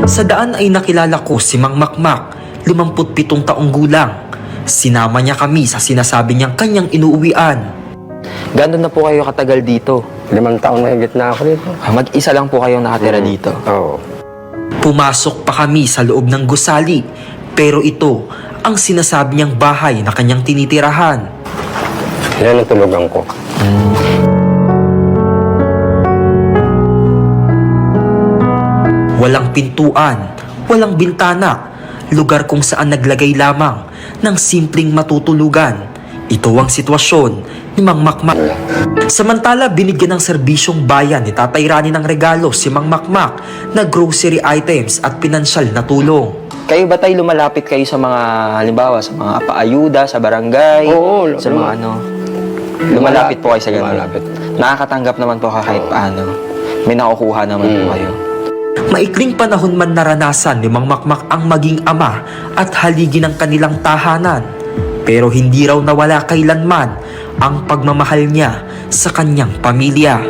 Sa daan ay nakilala ko si Mang Makmak, 57 taong gulang. Sinama niya kami sa sinasabi niyang kanyang inuuwian. Gano'n na po kayo katagal dito? 5 taon na higit na ako dito. Mag-isa lang po kayong nakatira dito. Oo. Pumasok pa kami sa loob ng gusali, pero ito ang sinasabi niyang bahay na kanyang tinitirahan. Yan ang tulugan ko. Walang pintuan, walang bintana, lugar kung saan naglagay lamang ng simpleng matutulugan. Ito ang sitwasyon ni Mang Makmak. Samantala, binigyan ng serbisyong bayan ni Tatay Rani ng regalo si Mang Makmak na grocery items at pinansyal na tulong. Kayo ba tayo lumalapit kayo sa mga, halimbawa, sa mga paayuda, sa barangay? Oo, sa mga ano? Lumalapit po kayo sa ganun? Lumalapit. Nakakatanggap naman po kahit paano. May nakukuha naman po kayo. Maikling panahon man naranasan ni Mang Makmak ang maging ama at haligi ng kanilang tahanan. Pero hindi raw nawala kailanman ang pagmamahal niya sa kanyang pamilya.